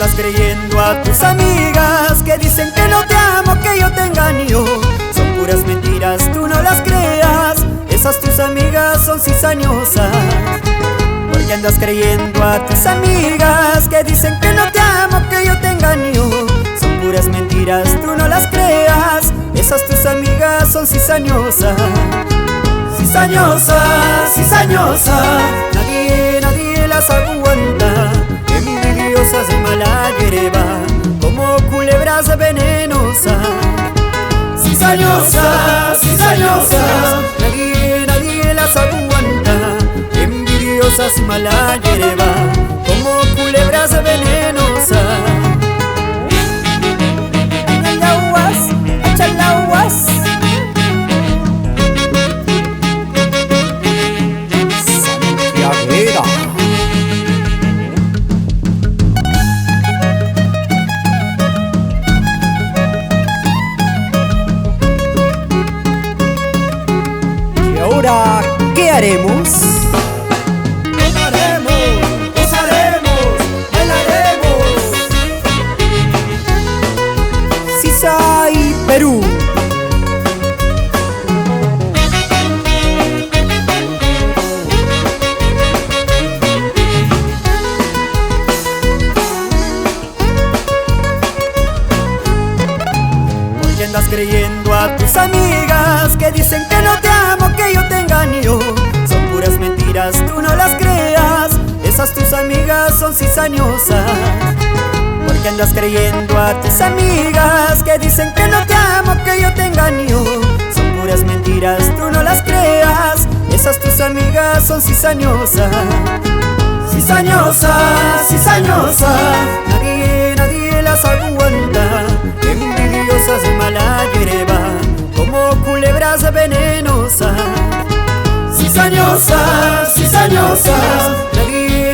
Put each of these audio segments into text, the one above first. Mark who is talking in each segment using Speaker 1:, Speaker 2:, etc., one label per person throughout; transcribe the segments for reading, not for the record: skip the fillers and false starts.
Speaker 1: andas creyendo a tus amigas que dicen que no te amo, que yo te engaño? Son puras mentiras, tú no las creas. Esas tus amigas son cizañosas. ¿Por qué andas creyendo a tus amigas que dicen que no te amo, que yo te engaño? Son puras mentiras, tú no las creas. Esas tus amigas son cizañosas. Cizañosas, cizañosas, nadie las aguanta. Envidiosas de mala hierba, como culebras venenosas. Cizañosas, cizañosas, nadie las aguanta. Envidiosas y mala hierba, como culebras venenosas. Échale aguas.
Speaker 2: Santiaguera. ¿Y ahora qué haremos? Sisay, Perú.
Speaker 1: ¿Por qué andas creyendo a tus amigas que dicen que no te amo, que yo te engaño? Son puras mentiras, tú no las creas. Esas tus amigas son cizañosas. ¿Por qué andas creyendo a tus amigas que dicen que no te amo, que yo te engaño? Son puras mentiras, tú no las creas. Esas tus amigas son cizañosas. Cizañosas, cizañosas, nadie las aguanta. Envidiosas de mala hierba, como culebras venenosas. Cizañosas, cizañosas,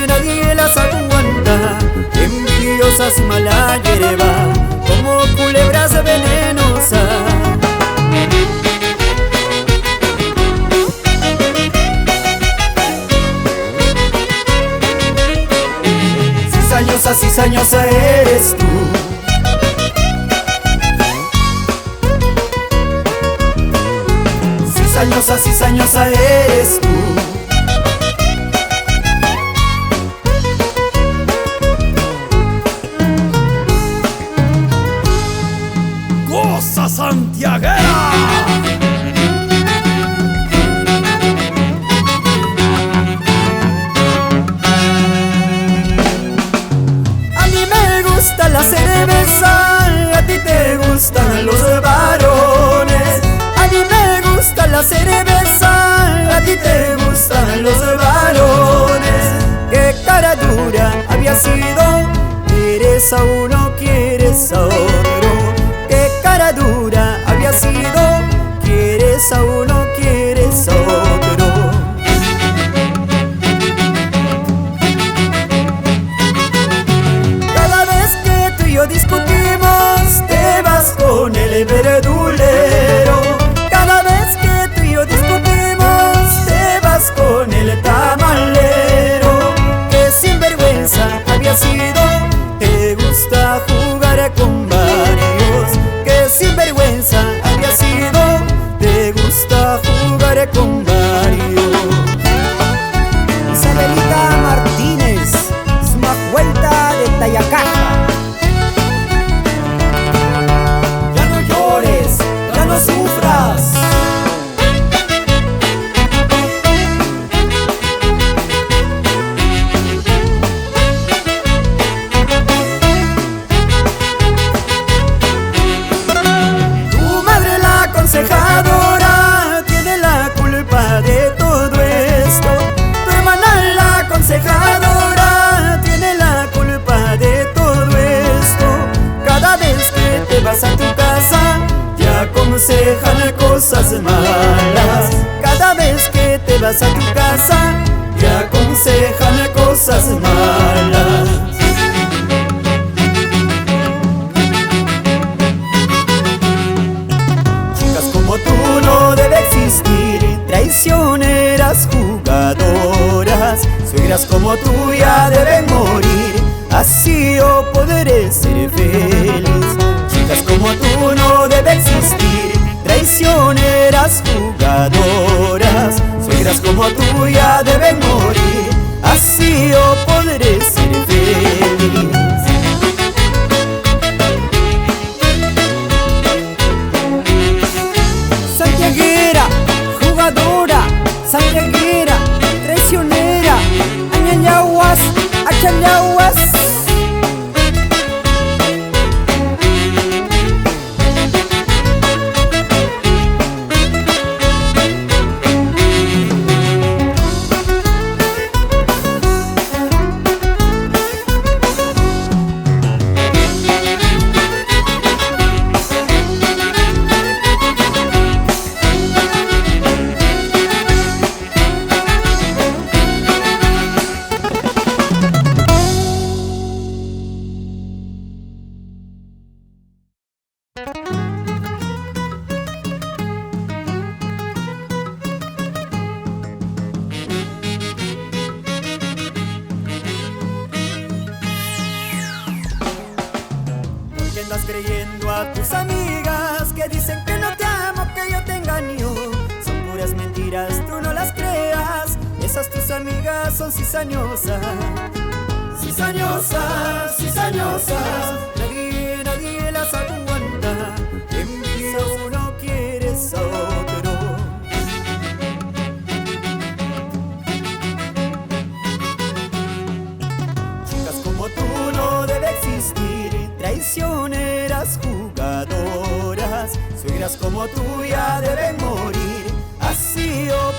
Speaker 1: nadie las aguanta. Envidiosas y mala hierba, como culebras venenosas. Cizañosa, cizañosa eres tú. Cizañosa, cizañosa eres tú.
Speaker 2: ¡Goza, santiaguera!
Speaker 1: A mí me gusta la cerveza, a ti te gustan los varones. A mí me gusta la cerveza, a ti te gustan los varones. Qué cara dura había sido, quieres a uno, quieres a otro. Qué cara dura había sido, quieres a uno, quieres a otro. Cada vez que tú y yo discutimos, te vas con el verdulero. Cada vez que tú y yo discutimos, te vas con el tamalero. Que sinvergüenza había sido, te gusta jugar con varios. Que sinvergüenza había sido, te gusta jugar con varios.
Speaker 2: Isabelita Martínez, es una vuelta de Tayacaja.
Speaker 1: Ya no llores, ya no sufras. Tu madre, la aconsejadora, tiene la culpa de todo esto. Tu hermana, la aconsejadora, tiene la culpa de todo esto. Cada vez que te vas a tu casa, te aconsejan cosas malas. Cada vez que te vas a tu casa, te aconsejan cosas malas. Chicas como tú no debe existir, traicioneras jugadoras. Suegras como tú ya deben morir, así yo podré creyendo a tus amigas que dicen que no te amo, que yo te engaño. Son puras mentiras, tú no las creas. Esas tus amigas son cizañosas. Cizañosas, cizañosas, nadie las aguanta. Envidia uno, quieres a otro. Chicas como tú no debe existir, traicioneras jugadoras. Suegras como tú ya deben morir, así o